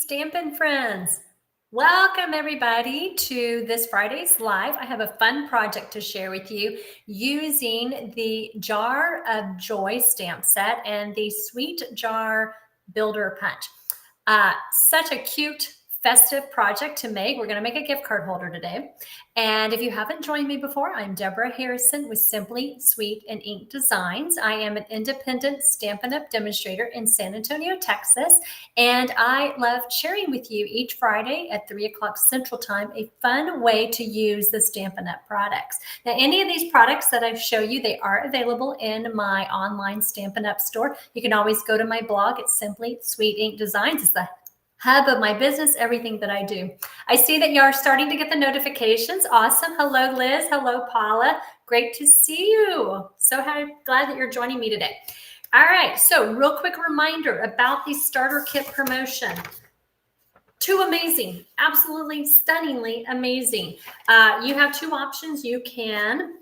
Stampin' friends. Welcome everybody to this Friday's live. I have a fun project to share with you using the Jar of Joy stamp set and the Sweet Jar Builder Punch. Such a cute festive project to make. We're going to make a gift card holder today. And if you haven't joined me before, I'm Debra Harrison with Simply Sweet and Ink Designs. I am an independent Stampin' Up! Demonstrator in San Antonio, Texas. And I love sharing with you each Friday at 3 o'clock Central Time a fun way to use the Stampin' Up! Products. Now, any of these products that I show you, they are available in my online Stampin' Up! Store. You can always go to my blog at Simply Sweet Ink Designs. It's the hub of my business, everything that I do. I see that you are starting to get the notifications. Awesome. Hello, Liz. Hello, Paula. Great to see you. So glad that you're joining me today. All right. So real quick reminder about the starter kit promotion. Too amazing. Absolutely stunningly amazing. You have two options. You can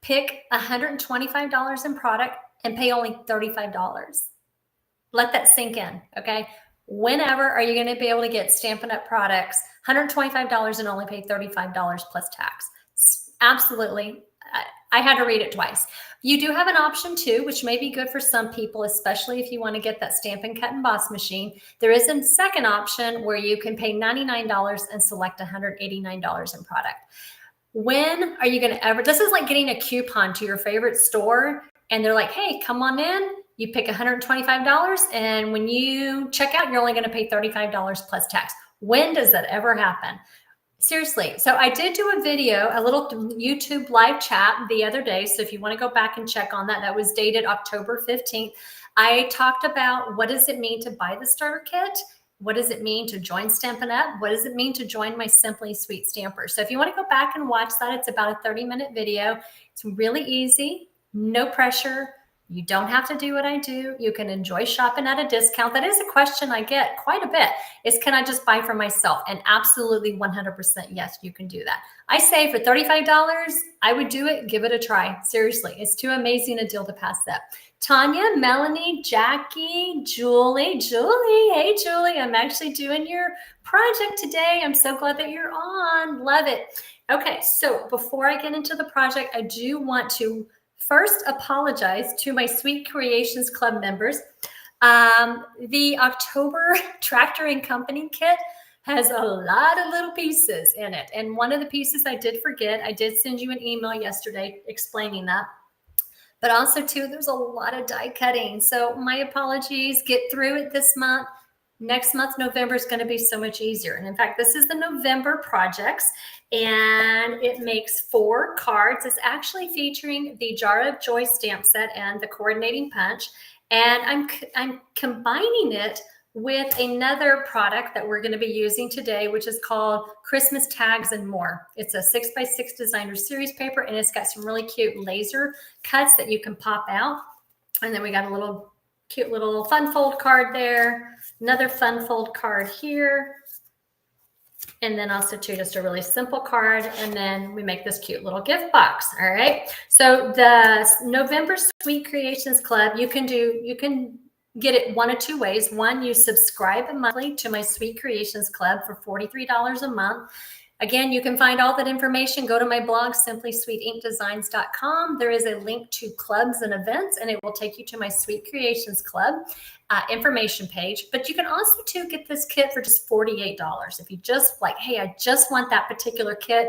pick $125 in product and pay only $35. Let that sink in, okay? Whenever are you going to be able to get Stampin' Up! Products, $125 and only pay $35 plus tax? Absolutely. I had to read it twice. You do have an option too, which may be good for some people, especially if you want to get that Stampin' Cut and Boss machine. There is a second option where you can pay $99 and select $189 in product. When are you going to ever, this is like getting a coupon to your favorite store and they're like, hey, come on in. You pick $125 and when you check out, you're only going to pay $35 plus tax. When does that ever happen? Seriously. So I did do a video, a little YouTube live chat the other day. So if you want to go back and check on that, that was dated October 15th. I talked about what does it mean to buy the starter kit? What does it mean to join Stampin' Up? What does it mean to join my Simply Sweet Stamper? So if you want to go back and watch that, it's about a 30-minute video. It's really easy, no pressure. You don't have to do what I do. You can enjoy shopping at a discount. That is a question I get quite a bit is, can I just buy for myself? And absolutely 100% yes, you can do that. I say for $35, I would do it. Give it a try. Seriously, it's too amazing a deal to pass up. Tanya, Melanie, Jackie, Julie. Hey, Julie, I'm actually doing your project today. I'm so glad that you're on. Love it. Okay, so before I get into the project, I do want to first apologize to my Sweet Creations Club members. The October Tractor and Company kit has a lot of little pieces in it. And one of the pieces I did forget, I did send you an email yesterday explaining that. But also too, there's a lot of die cutting. So my apologies, get through it this month. Next month, November, is going to be so much easier. And in fact, this is the November projects, and it makes 4 cards. It's actually featuring the Jar of Joy stamp set and the coordinating punch. And I'm combining it with another product that we're going to be using today, which is called Christmas Tags and More. It's a 6x6 designer series paper, and it's got some really cute laser cuts that you can pop out. And then we got a cute little fun fold card there, another fun fold card here, and then also too just a really simple card, and then we make this cute little gift box. All right, so the November Sweet Creations Club, you can get it one of two ways. One, you subscribe monthly to my Sweet Creations Club for $43 a month. Again, you can find all that information. Go to my blog, simplysweetinkdesigns.com. There is a link to clubs and events, and it will take you to my Sweet Creations Club information page. But you can also too get this kit for just $48. If you just like, hey, I just want that particular kit.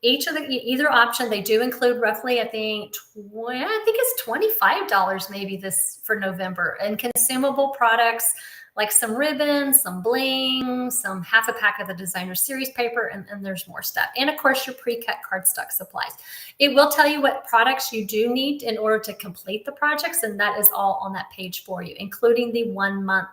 Either option, they do include roughly, I think it's $25 maybe this for November, and consumable products like some ribbons, some bling, some half a pack of the designer series paper, and there's more stuff. And of course, your pre-cut cardstock supplies. It will tell you what products you do need in order to complete the projects, and that is all on that page for you, including the 1 month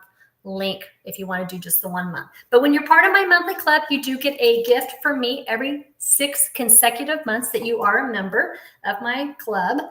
link if you want to do just the 1 month. But when you're part of my monthly club, you do get a gift from me every 6 consecutive months that you are a member of my club.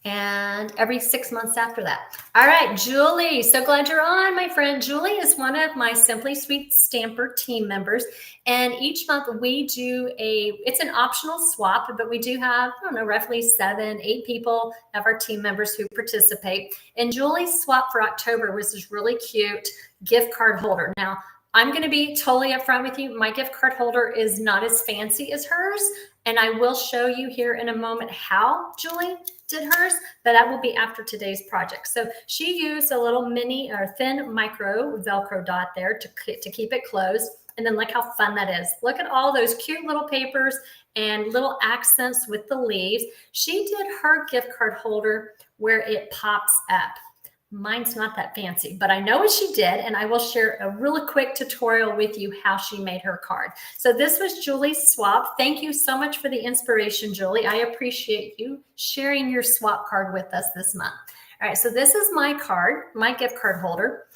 and every 6 months after that. All right, Julie, so glad you're on, my friend. Julie is one of my Simply Sweet Stamper team members, and each month we do it's an optional swap, but we do have, I don't know, roughly 7, 8 people of our team members who participate. And Julie's swap for October was this really cute gift card holder. Now, I'm going to be totally upfront with you. My gift card holder is not as fancy as hers, and I will show you here in a moment how Julie did hers, but that will be after today's project. So she used a little mini or thin micro Velcro dot there to keep it closed. And then look how fun that is. Look at all those cute little papers and little accents with the leaves. She did her gift card holder where it pops up. Mine's not that fancy, but I know what she did, and I will share a really quick tutorial with you how she made her card. So this was Julie's swap. Thank you so much for the inspiration, Julie. I appreciate you sharing your swap card with us this month. All right, so this is my card, my gift card holder.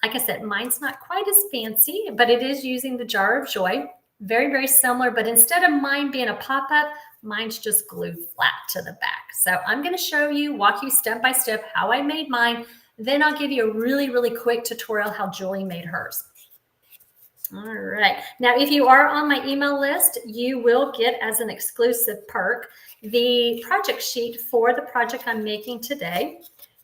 Like I said, mine's not quite as fancy, but it is using the Jar of Joy. Very, very similar, but instead of mine being a pop-up, mine's just glued flat to the back. So I'm going to show you, walk you step by step how I made mine. Then I'll give you a really, really quick tutorial how Julie made hers. All right. Now, if you are on my email list, you will get as an exclusive perk the project sheet for the project I'm making today.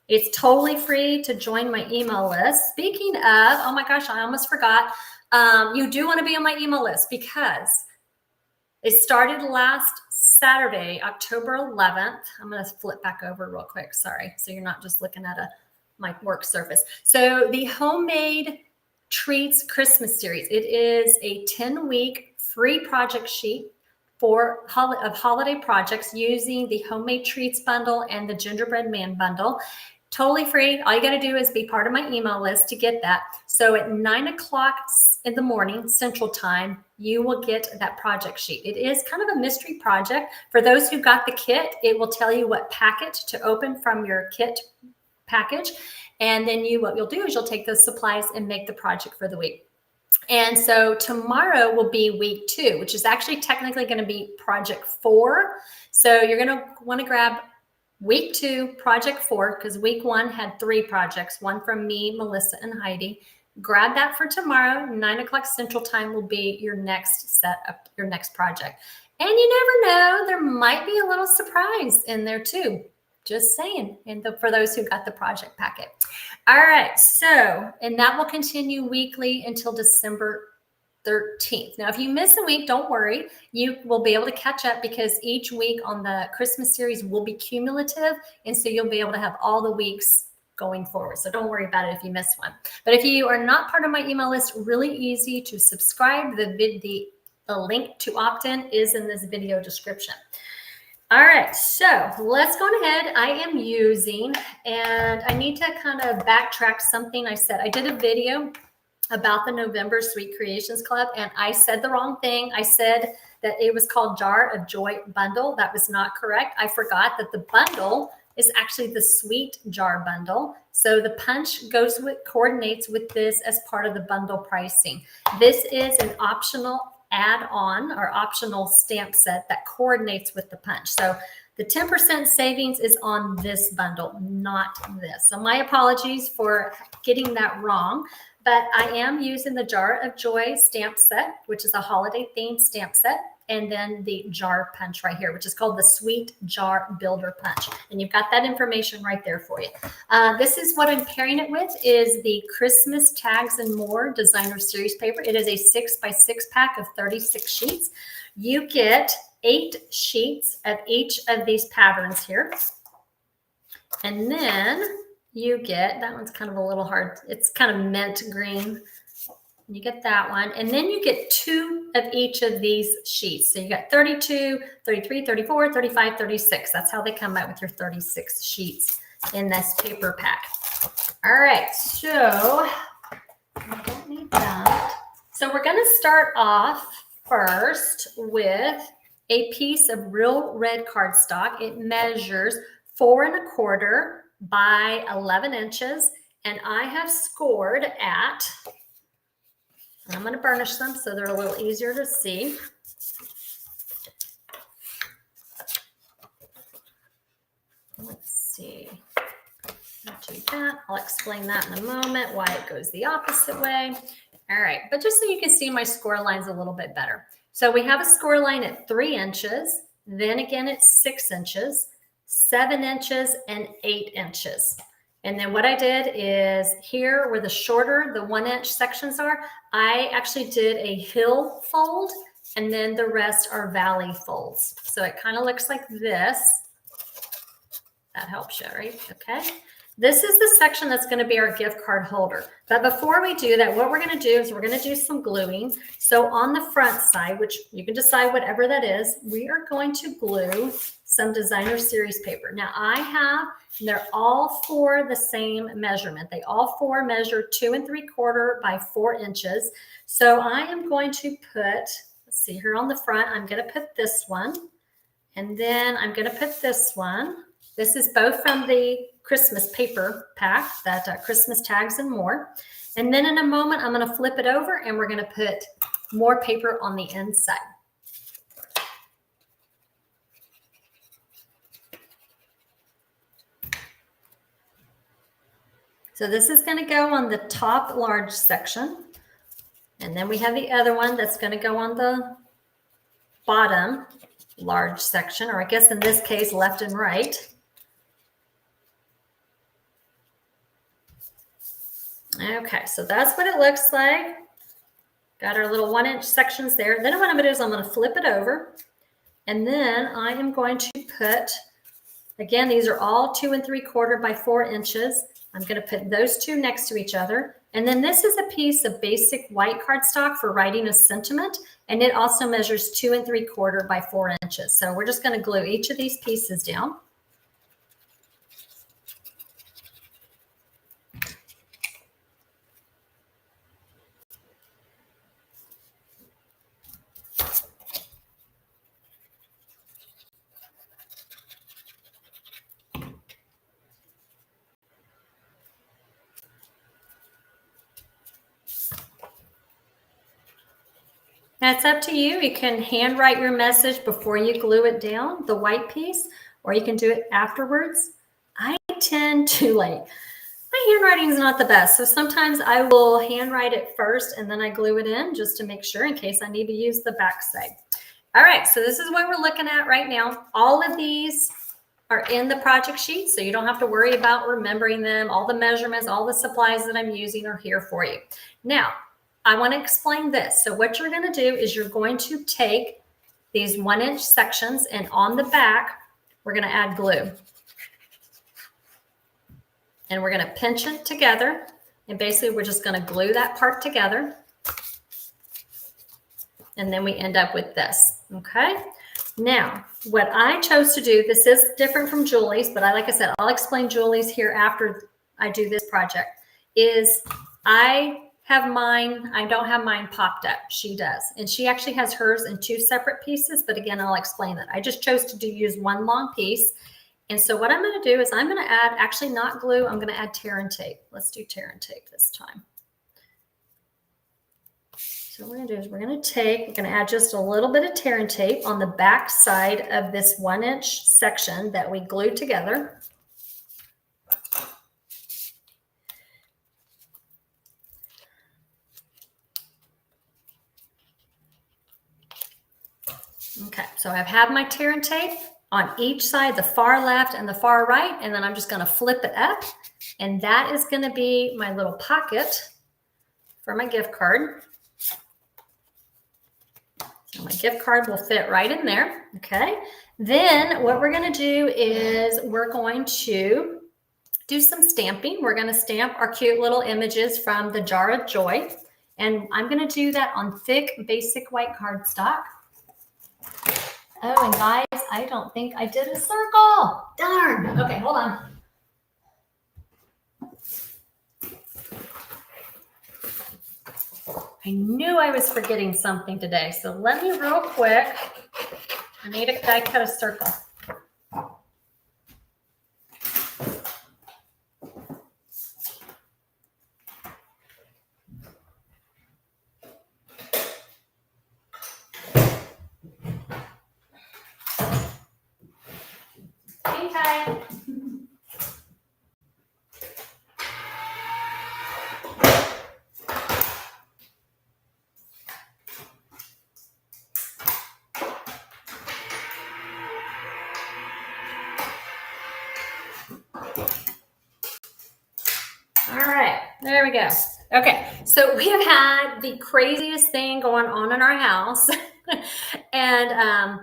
It's totally free to join my email list. Speaking of, oh my gosh, I almost forgot. You do want to be on my email list because it started last Saturday, October 11th. I'm going to flip back over real quick. Sorry. So you're not just looking at my work surface. So the Homemade Treats Christmas series, it is a 10-week free project sheet of holiday projects using the Homemade Treats bundle and the Gingerbread Man bundle. Totally free. All you got to do is be part of my email list to get that. So at 9 o'clock in the morning, Central Time, you will get that project sheet. It is kind of a mystery project. For those who got the kit, it will tell you what package to open from your kit package. And then what you'll do is you'll take those supplies and make the project for the week. And so tomorrow will be week 2, which is actually technically going to be project 4. So you're going to want to grab week 2, project 4, because week 1 had 3 projects, one from me, Melissa, and Heidi. Grab that for tomorrow. 9 o'clock Central Time will be your next setup, your next project. And you never know, there might be a little surprise in there too. Just saying, for those who got the project packet. All right, so, and that will continue weekly until December 13th. Now, if you miss a week, don't worry. You will be able to catch up because each week on the Christmas series will be cumulative. And so you'll be able to have all the weeks going forward. So don't worry about it if you miss one. But if you are not part of my email list, really easy to subscribe. The link to opt in is in this video description. All right, so let's go ahead. I am using, and I need to kind of backtrack something I said. I did a video about the November Sweet Creations Club, and I said the wrong thing. I said that it was called Jar of Joy Bundle. That was not correct. I forgot that the bundle is actually the Sweet Jar Bundle. So the punch coordinates with this as part of the bundle pricing. This is an optional add-on or optional stamp set that coordinates with the punch. So the 10% savings is on this bundle, not this. So my apologies for getting that wrong, but I am using the Jar of Joy stamp set, which is a holiday themed stamp set, and then the jar punch right here, which is called the Sweet Jar Builder Punch. And you've got that information right there for you. This is what I'm pairing it with is the Christmas Tags and More Designer Series paper. It is a 6x6 pack of 36 sheets. You get 8 sheets of each of these patterns here. And then you get, that one's kind of a little hard. It's kind of mint green. You get that one. And then you get 2 of each of these sheets. So you got 32, 33, 34, 35, 36. That's how they come out with your 36 sheets in this paper pack. All right. So I don't need that. So we're going to start off first with a piece of real red cardstock. It measures 4 1/4 by 11 inches. And I have scored at, I'm going to burnish them so they're a little easier to see. Let's that. I'll explain that in a moment, why it goes the opposite way. All right, but just so you can see my score lines a little bit better. So we have a score line at 3 inches, then again at 6 inches, 7 inches, and 8 inches. And then what I did is here where the shorter, the 1 inch sections are, I actually did a hill fold, and then the rest are valley folds. So it kind of looks like this. That helps you, right? Okay. This is the section that's going to be our gift card holder. But before we do that, what we're going to do is we're going to do some gluing. So on the front side, which you can decide whatever that is, we are going to glue some designer series paper. Now I have, and they're all 4 the same measurement. They all 4 measure 2 3/4 by 4 inches. So I am going to put, let's see here on the front, I'm going to put this one, and then I'm going to put this one. This is both from the Christmas paper pack, that Christmas tags and more. And then in a moment, I'm going to flip it over and we're going to put more paper on the inside. So this is going to go on the top large section. And then we have the other one that's going to go on the bottom large section, or I guess in this case, left and right. Okay, so that's what it looks like. Got our little 1 inch sections there. Then what I'm going to do is I'm going to flip it over. And then I am going to put, again, these are all 2 3/4 by 4 inches. I'm going to put those 2 next to each other. And then this is a piece of basic white cardstock for writing a sentiment. And it also measures 2 3/4 by 4 inches. So we're just going to glue each of these pieces down. That's up to you. You can handwrite your message before you glue it down, the white piece, or you can do it afterwards. I tend to my handwriting is not the best. So sometimes I will handwrite it first and then I glue it in just to make sure in case I need to use the back side. All right, so this is what we're looking at right now. All of these are in the project sheet, so you don't have to worry about remembering them. All the measurements, all the supplies that I'm using are here for you. Now, I want to explain this. So what you're going to do is you're going to take these 1 inch sections, and on the back, we're going to add glue. And we're going to pinch it together. And basically, we're just going to glue that part together. And then we end up with this. Okay. Now, what I chose to do, this is different from Julie's, but like I said, I'll explain Julie's here after I do this project, is I have mine. I don't have mine popped up. She does. And she actually has hers in 2 separate pieces. But again, I'll explain that. I just chose to use one long piece. And so what I'm going to do is I'm going to add, actually not glue, I'm going to add tear and tape. Let's do tear and tape this time. So what we're going to do is we're going to add just a little bit of tear and tape on the back side of this 1 inch section that we glued together. Okay, so I've had my tear and tape on each side, the far left and the far right, and then I'm just going to flip it up, and that is going to be my little pocket for my gift card. So my gift card will fit right in there. Okay, then what we're going to do is we're going to do some stamping. We're going to stamp our cute little images from the Jar of Joy, and I'm going to do that on thick basic white cardstock. Oh, and guys, I don't think I did a circle. Darn. Okay, hold on. I knew I was forgetting something today. So let me real quick. I need a die cut a circle. There we go. Okay, so we have had the craziest thing going on in our house. And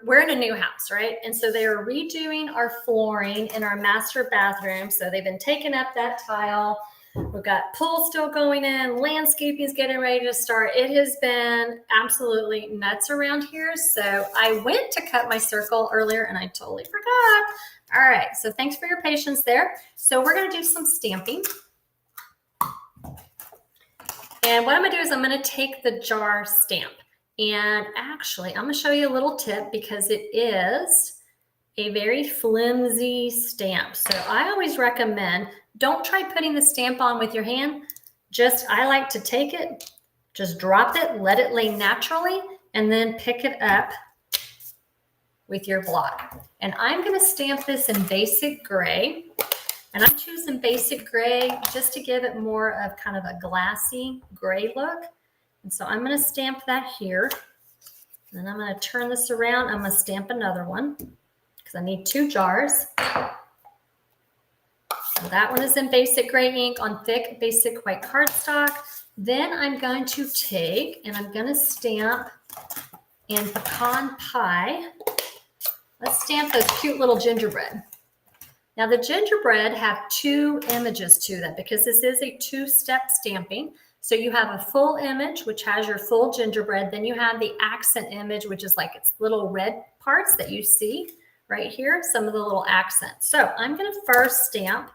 we're in a new house, right? And so they are redoing our flooring in our master bathroom. So they've been taking up that tile. We've got pool still going in, landscaping is getting ready to start. It has been absolutely nuts around here. So I went to cut my circle earlier and I totally forgot. All right, so thanks for your patience there. So we're gonna do some stamping. And what I'm gonna do is I'm gonna take the jar stamp. And actually, I'm gonna show you a little tip because it is a very flimsy stamp. So I always recommend, don't try putting the stamp on with your hand. I like to take it, just drop it, let it lay naturally, and then pick it up with your block. And I'm gonna stamp this in basic gray. And I'm choosing basic gray just to give it more of kind of a glassy gray look. And so I'm gonna stamp that here. And then I'm gonna turn this around. I'm gonna stamp another one because I need 2 jars. So that one is in basic gray ink on thick basic white cardstock. Then I'm going to take and I'm gonna stamp in pecan pie. Let's stamp those cute little gingerbread. Now the gingerbread have 2 images to them because this is a 2-step stamping. So you have a full image, which has your full gingerbread. Then you have the accent image, which is like its little red parts that you see right here, some of the little accents. So I'm gonna first stamp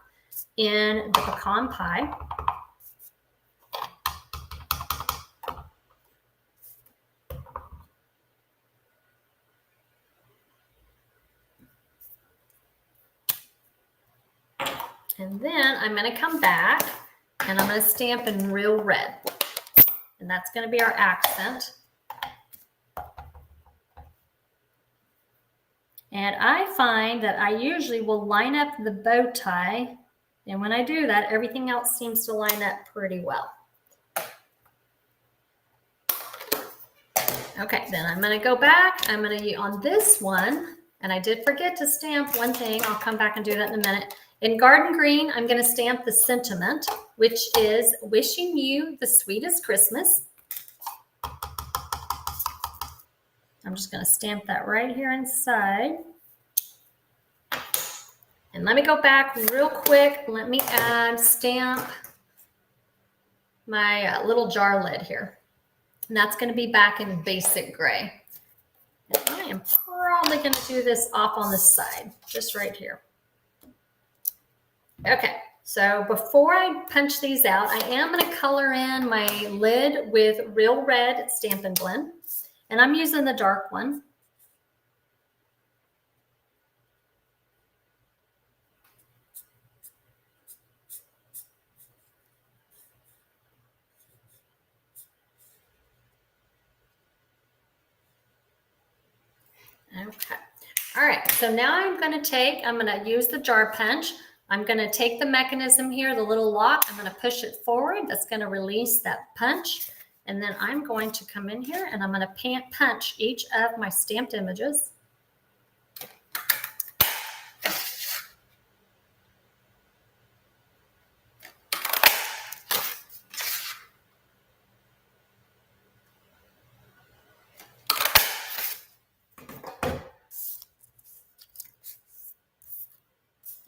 in the pecan pie. And then I'm gonna come back and I'm gonna stamp in real red. And that's gonna be our accent. And I find that I usually will line up the bow tie. And when I do that, everything else seems to line up pretty well. Okay, then I'm gonna go back. I'm gonna, on this one, and I did forget to stamp one thing. I'll come back and do that in a minute. In garden green, I'm gonna stamp the sentiment, which is wishing you the sweetest Christmas. I'm just gonna stamp that right here inside. And let me go back real quick. Let me stamp my little jar lid here. And that's gonna be back in basic gray. And I am probably gonna do this off on the side, just right here. Okay, so before I punch these out, I am gonna color in my lid with real red Stampin' Blend. And I'm using the dark one. Okay, all right, so now I'm gonna use the jar punch. I'm gonna take the mechanism here, the little lock, I'm gonna push it forward. That's gonna release that punch. And then I'm going to come in here and I'm gonna punch each of my stamped images.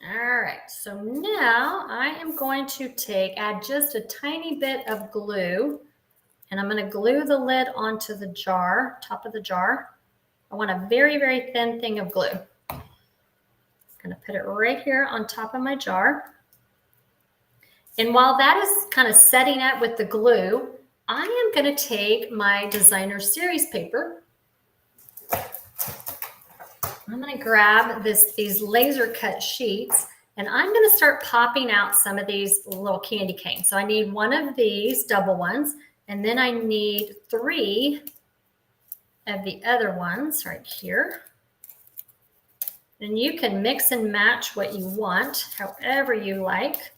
All right, so now I am going to add just a tiny bit of glue, and I'm going to glue the lid onto the jar, top of the jar. I want a very, very thin thing of glue. I'm going to put it right here on top of my jar. And while that is kind of setting up with the glue, I am going to take my designer series paper. I'm going to grab these laser cut sheets and I'm going to start popping out some of these little candy canes. So I need one of these double ones, and then I need 3 of the other ones right here. And you can mix and match what you want, however you like.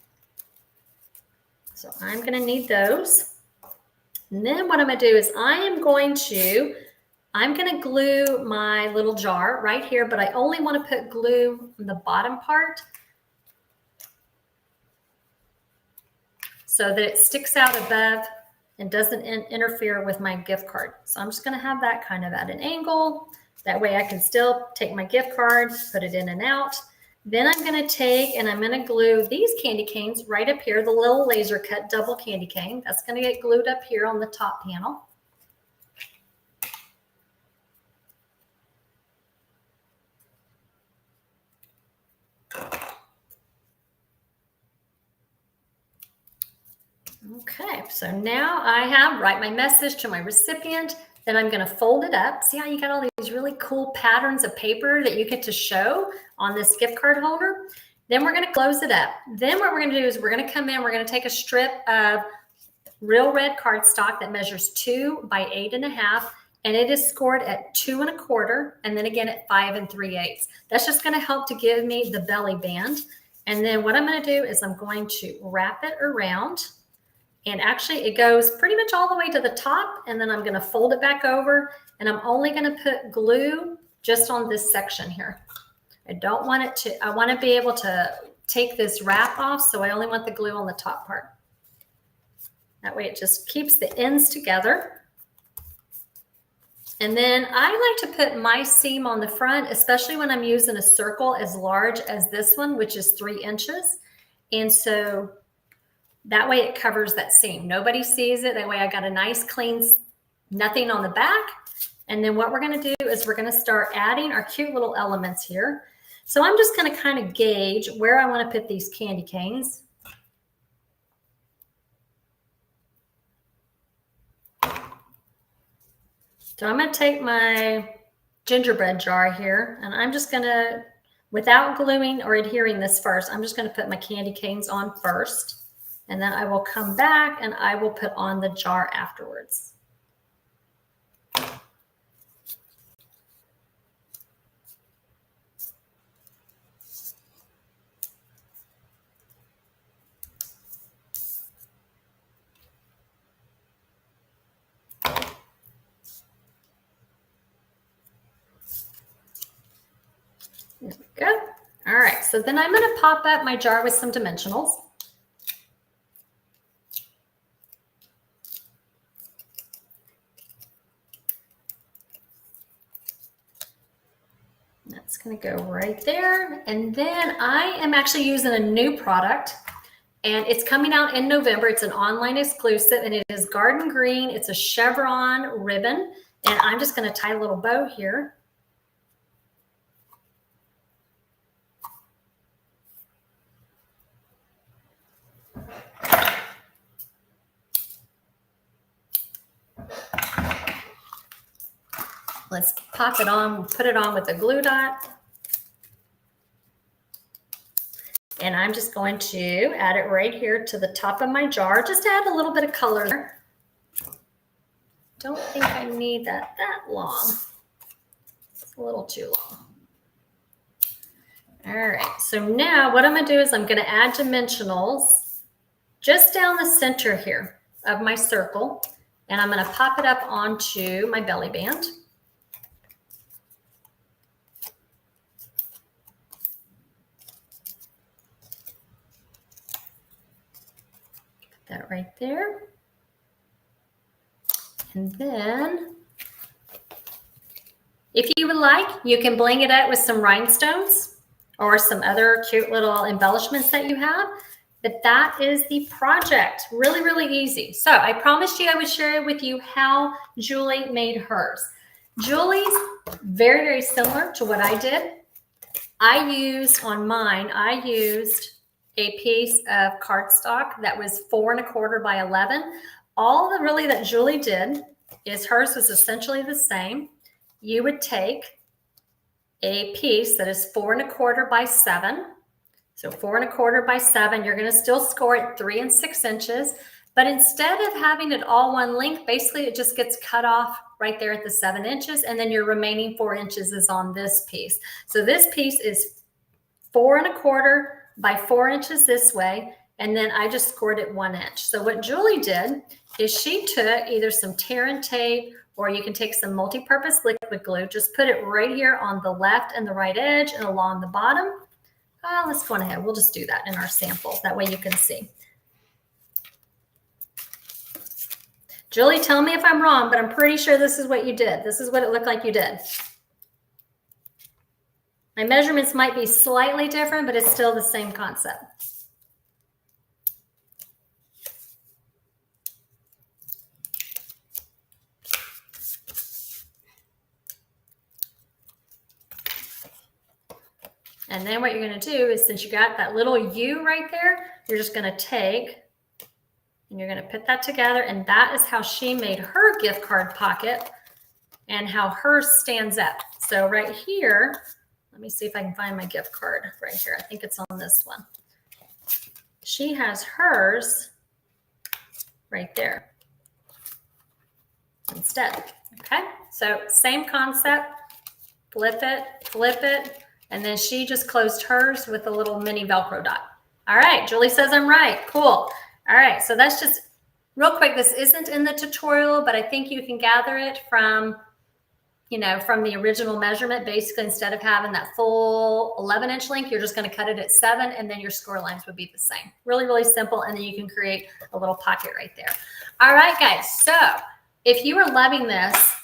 So I'm going to need those. And then what I'm going to do is I'm going to glue my little jar right here, but I only want to put glue on the bottom part. so that it sticks out above and doesn't interfere with my gift card. So I'm just gonna have that kind of at an angle. That way I can still take my gift card, put it in and out. Then I'm gonna take and I'm gonna glue these candy canes right up here, the little laser cut double candy cane. That's gonna get glued up here on the top panel. Okay, so now I have write my message to my recipient. Then I'm going to fold it up. See how you got all these really cool patterns of paper that you get to show on this gift card holder? Then we're going to close it up. Then what we're going to do is we're going to come in, we're going to take a strip of real red cardstock that measures 2 by 8.5, and it is scored at 2 1/4, and then again at 5 3/8. That's just going to help to give me the belly band. And then what I'm going to do is I'm going to wrap it around. And actually it goes pretty much all the way to the top, and then I'm going to fold it back over, and I'm only going to put glue just on this section here. I don't want it to, I want to be able to take this wrap off, so I only want the glue on the top part. That way it just keeps the ends together. And then I like to put my seam on the front, especially when I'm using a circle as large as this one, which is 3 inches. And so that way it covers that seam. Nobody sees it. That way I got a nice clean, nothing on the back. And then what we're going to do is we're going to start adding our cute little elements here. So I'm just going to kind of gauge where I want to put these candy canes. So I'm going to take my gingerbread jar here, and I'm just going to, without gluing or adhering this first, I'm just going to put my candy canes on first. And then I will come back and I will put on the jar afterwards. There we go. All right, so then I'm going to pop up my jar with some dimensionals. That's going to go right there. And then I am actually using a new product, and it's coming out in November. It's an online exclusive, and it is Garden Green. It's a chevron ribbon, and I'm just going to tie a little bow here. Let's pop it on, put it on with a glue dot. And I'm just going to add it right here to the top of my jar, just to add a little bit of color. Don't think I need that long. It's a little too long. All right, so now what I'm gonna do is I'm gonna add dimensionals just down the center here of my circle, and I'm gonna pop it up onto my belly band. That right there. And then if you would like, you can bling it up with some rhinestones or some other cute little embellishments that you have. But that is the project. Really, really easy. So I promised you I would share with you how Julie made hers. Julie's very, very similar to what I did. I used a piece of cardstock that was 4 1/4 by 11. All that Julie did is hers was essentially the same. You would take a piece that is 4 1/4 by 7. So 4 1/4 by 7, you're going to still score it 3 6 inches. But instead of having it all one length, basically it just gets cut off right there at the 7 inches. And then your remaining 4 inches is on this piece. So this piece is 4 1/4 by 4 inches this way, and then I just scored it 1 inch. So what Julie did is she took either some tear and tape, or you can take some multi-purpose liquid glue, just put it right here on the left and the right edge and along the bottom. Let's go on ahead. We'll just do that in our sample. That way you can see. Julie, tell me if I'm wrong, but I'm pretty sure this is what you did. This is what it looked like you did. My measurements might be slightly different, but it's still the same concept. And then what you're going to do is, since you got that little U right there, you're just going to take and you're going to put that together. And that is how she made her gift card pocket and how hers stands up. So right here, let me see if I can find my gift card right here. I think it's on this one. She has hers right there instead. Okay, so same concept, flip it, and then she just closed hers with a little mini Velcro dot. All right, Julie says I'm right. Cool. All right, so that's just real quick. This isn't in the tutorial, but I think you can gather it from, you know, from the original measurement. Basically, instead of having that full 11-inch length, you're just going to cut it at 7, and then your score lines would be the same. Really, really simple, and then you can create a little pocket right there. All right, guys, so if you are loving this,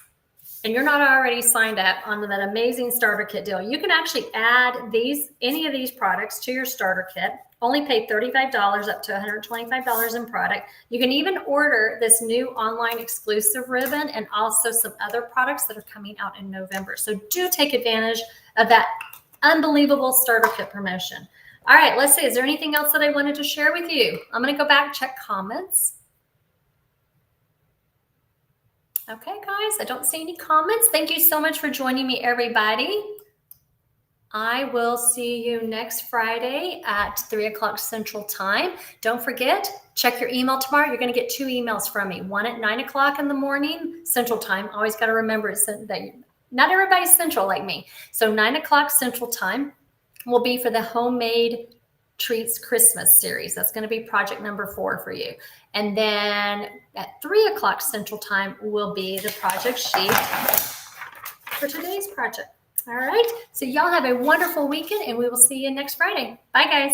and you're not already signed up on that amazing starter kit deal, you can actually add any of these products to your starter kit. Only pay $35 up to $125 in product. You can even order this new online exclusive ribbon and also some other products that are coming out in November. So do take advantage of that unbelievable starter kit promotion. All right, let's see. Is there anything else that I wanted to share with you? I'm going to go back, check comments. Okay, guys, I don't see any comments. Thank you so much for joining me, everybody. I will see you next Friday at 3 o'clock Central Time. Don't forget, check your email tomorrow. You're going to get 2 emails from me. One at 9 o'clock in the morning Central Time. Always got to remember that not everybody's Central like me. So 9 o'clock Central Time will be for the Homemade Treats Christmas series. That's going to be project number 4 for you. And then at 3 o'clock Central Time will be the project sheet for today's project. All right. So y'all have a wonderful weekend, and we will see you next Friday. Bye, guys.